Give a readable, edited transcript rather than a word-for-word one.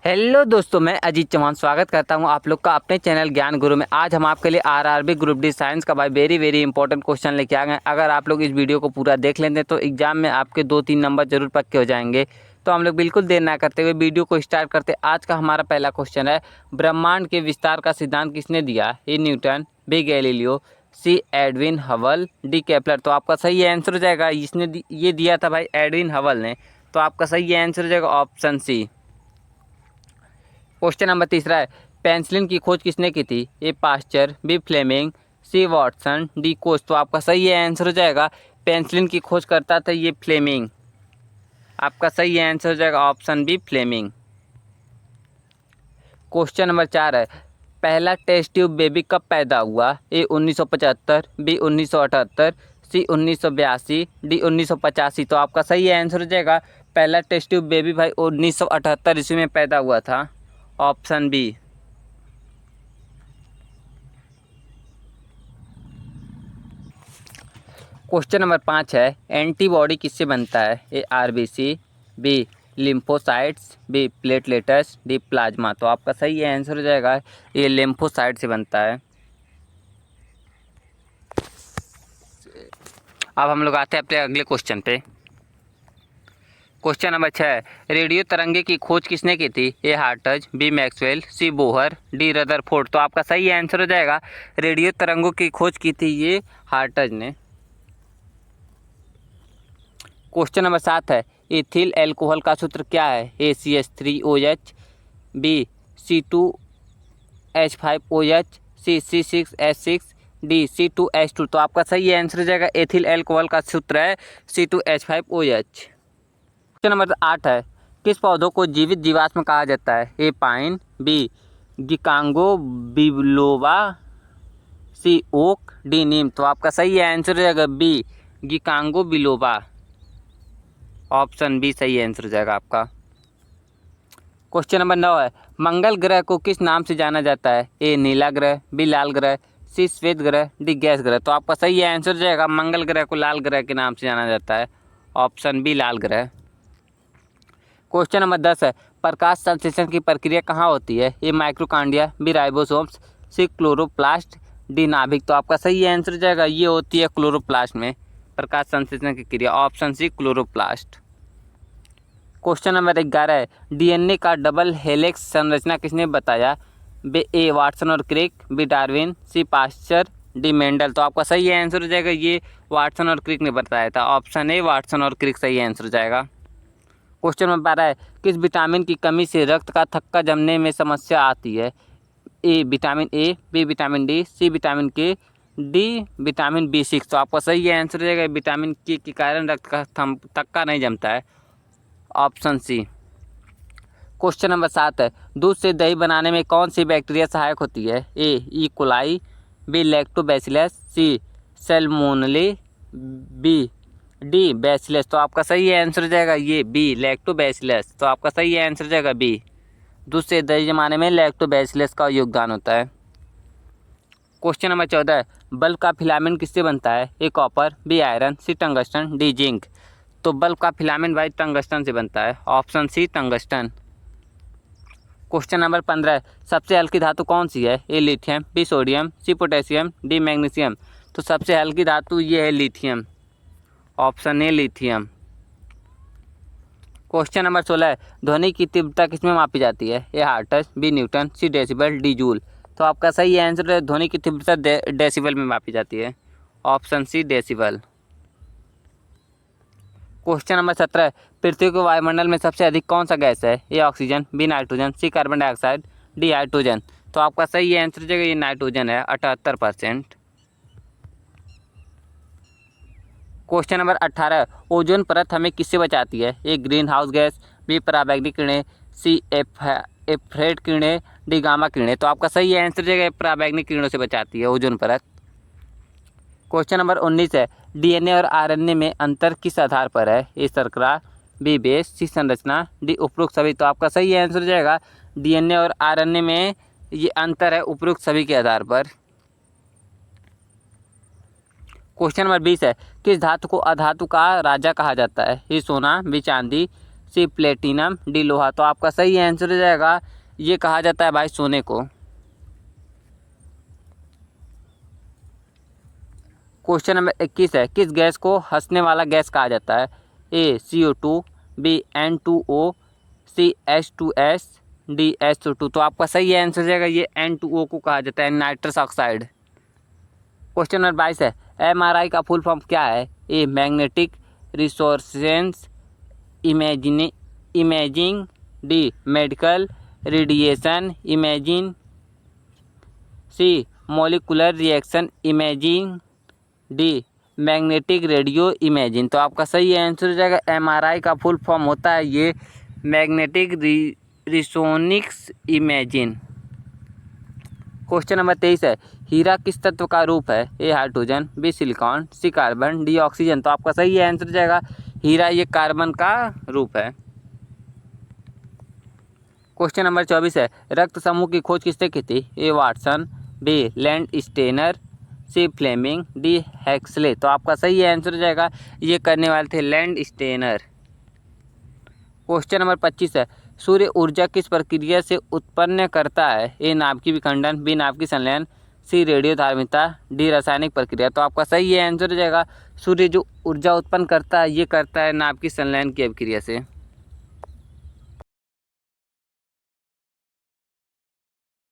Hello दोस्तों, मैं अजीत चौहान स्वागत करता हूं आप लोग का अपने चैनल ज्ञान गुरु में। आज हम आपके लिए आरआरबी ग्रुप डी साइंस का भाई वेरी इंपॉर्टेंट क्वेश्चन लेके आ गए। अगर आप लोग इस वीडियो को पूरा देख लेते तो एग्जाम में आपके 2-3 नंबर जरूर पक्के हो जाएंगे। तो हम लोग बिल्कुल देर ना करते हुए वीडियो को स्टार्ट करते। आज का हमारा पहला क्वेश्चन है, ब्रह्मांड के विस्तार का सिद्धांत किसने दिया? A Newton, B Galileo, C Edwin Hubble, D Kepler. तो आपका सही आंसर हो जाएगा, इसने ये दिया था भाई एडविन हबल ने। तो आपका सही आंसर हो जाएगा ऑप्शन सी। क्वेश्चन नंबर तीसरा है, पेंसिलिन की खोज किसने की थी? ए पास्चर, बी फ्लेमिंग, सी वॉटसन, डी कोच। तो आपका सही आंसर हो जाएगा, पेंसिलिन की खोज करता था ये फ्लेमिंग। आपका सही आंसर हो जाएगा option B Fleming. Question number 4 है, पहला टेस्ट ट्यूब बेबी कब पैदा हुआ? A 1975, B 1978, C 1982, D 1985। तो आपका सही आंसर हो जाएगा, पहला टेस्ट ट्यूब बेबी भाई 1978 ईस्वी में पैदा हुआ था। Option B. क्वेश्चन नंबर 5 है, एंटीबॉडी किससे बनता है? A RBC, B lymphocytes, B platelets, D plasma. तो आपका सही आंसर हो जाएगा, ये लिम्फोसाइट से बनता है। अब हम लोग आते हैं अपने अगले क्वेश्चन पे। क्वेश्चन नंबर 6, रेडियो तरंगे की खोज किसने की थी? ए हार्टज, बी मैक्सवेल, सी बोहर, डी रदरफोर्ड। तो आपका सही आंसर हो जाएगा, रेडियो तरंगों की खोज की थी ये हार्टज ने। क्वेश्चन नंबर 7 है, इथिल एल्कोहल का सूत्र क्या है? ए CH3OH, बी C2H5OH, सी C6H6, डी C2H2। तो आपका सही आंसर हो जाएगा, एथिल एल्कोहल का सूत्र है C2H5OH। क्वेश्चन नंबर 8 है, किस पौधों को जीवित जीवाश्म कहा जाता है? ए पाइन, बी गिकांगो बिलोबा, सी ओक, डी नीम। तो आपका सही आंसर हो जाएगा बी गिकांगो बिलोबा। ऑप्शन बी सही आंसर हो जाएगा आपका। क्वेश्चन नंबर 9 है, मंगल ग्रह को किस नाम से जाना जाता है? ए नीला ग्रह, बी लाल ग्रह, सी श्वेत ग्रह, डी गैस ग्रह। तो आपका सही आंसर हो जाएगा, मंगल ग्रह को लाल ग्रह के नाम से जाना जाता है। ऑप्शन बी लाल ग्रह। क्वेश्चन नंबर 10 है, प्रकाश संश्लेषण की प्रक्रिया कहाँ होती है? ए माइक्रोकांडिया, बी राइबोसोम्स, सी क्लोरोप्लास्ट, डी नाभिक। तो आपका सही आंसर हो जाएगा, ये होती है क्लोरोप्लास्ट में प्रकाश संश्लेषण की क्रिया। Option C chloroplast. Question number 11 है, डीएनए का डबल हेलिक्स संरचना किसने बताया? बी ए वाटसन और क्रिक, बी डार्विन, सी पास्चर, डी मेंडल। तो आपका सही आंसर हो जाएगा, ये वाटसन और क्रिक ने बताया था। ऑप्शन ए वाटसन और क्रिक सही आंसर हो जाएगा। क्वेश्चन नंबर 12 है, किस विटामिन की कमी से रक्त का थक्का जमने में समस्या आती है? A vitamin A, B vitamin D, C vitamin K, D vitamin B6। तो आपका सही आंसर हो जाएगा, विटामिन के कारण रक्त का थक्का नहीं जमता है। ऑप्शन सी। क्वेश्चन नंबर 7 है, दूध से दही बनाने में कौन सी बैक्टीरिया सहायक होती है? ए ई कोलाई, बी लैक्टोबैसिलस, सी सैल्मोनेला, बी डी बैसिलस। तो आपका सही आंसर हो जाएगा ये बी लैक्टोबैसिलस। तो आपका सही आंसर हो जाएगा बी। दूध से दही जमाने में लैक्टोबैसिलस का योगदान होता है। क्वेश्चन नंबर 14 है, बल्ब का फिलामेंट किससे बनता है? A copper, B iron, C tungsten, D zinc. तो बल्ब का फिलामेंट भाई टंगस्टन से बनता है। Option C tungsten. Question number 15 है, सबसे हल्की धातु कौन सी है? A lithium, B sodium, C potassium, D magnesium. तो सबसे हल्की धातु ये है lithium. Option A lithium. Question number 16 है, ध्वनि की तीव्रता किसमें मापी जाती है? A hertz, B Newton, C decibel, D joule. तो आपका सही आंसर है, ध्वनि की तीव्रता डेसिबल में मापी जाती है। Option C decibel. Question number 17 है, पृथ्वी के वायुमंडल में सबसे अधिक कौन सा गैस है? A oxygen, B nitrogen, C carbon dioxide, D hydrogen. तो आपका सही आंसर हो जाएगा, ये नाइट्रोजन है 78%। क्वेश्चन नंबर 18, ओजोन परत हमें किससे बचाती है? ए ग्रीन हाउस गैस, बी पराबैंगनी किरणें, सी एफ्रेड किरणें, डी गामा किरणें। तो आपका सही आंसर जाएगा, पराबैंगनी किरणों से बचाती है ओजोन परत। क्वेश्चन नंबर 19 है, डीएनए और आरएनए में अंतर किस आधार पर है? ए शर्करा, बी बेस, सी संरचना, डी उपरोक्त सभी। तो आपका सही आंसर हो जाएगा, डीएनए और आरएनए में ये अंतर है उपरोक्त सभी के आधार पर। क्वेश्चन नंबर 20 है, किस धातु को अधातु का राजा कहा जाता है? ये सोना, बी चांदी, सी प्लेटिनम, डी लोहा। तो आपका सही आंसर हो जाएगा, ये कहा जाता है भाई सोने को। क्वेश्चन नंबर 21 है, किस गैस को हंसने वाला गैस कहा जाता है? ए CO2, बी N2O, सी H2S, डी SO2। तो आपका सही आंसर हो जाएगा, ये N2O को कहा जाता है, नाइट्रस ऑक्साइड। क्वेश्चन नंबर 22 है, MRI का फुल फॉर्म क्या है? A magnetic resonance imaging, D medical radiation imaging, C molecular reaction imaging, D magnetic radio imaging. तो आपका सही आंसर हो जाएगा, MRI का फुल फॉर्म होता है ये मैग्नेटिक रिसोनिक्स इमेजिंग। क्वेश्चन नंबर 23 है, हीरा किस तत्व का रूप है? ए हाइड्रोजन, बी सिलिकॉन, सी कार्बन, डी ऑक्सीजन। तो आपका सही आंसर हो जाएगा, हीरा ये कार्बन का रूप है। क्वेश्चन नंबर 24 है, रक्त समूह की खोज किसने की थी? ए वाटसन, बी लैंडस्टेनर, सी फ्लेमिंग, डी हैक्सले। तो आपका सही आंसर हो जाएगा, ये करने वाले थे लैंडस्टेनर। क्वेश्चन नंबर 25 है, सूर्य ऊर्जा किस प्रक्रिया से उत्पन्न करता है? ए नाभिकीय विखंडन, बी नाभिकीय संलयन, सी रेडियोधार्मिता, डी रासायनिक प्रक्रिया। तो आपका सही आंसर हो जाएगा, सूर्य जो ऊर्जा उत्पन्न करता है ये करता है नाभिकीय संलयन की अभिक्रिया से।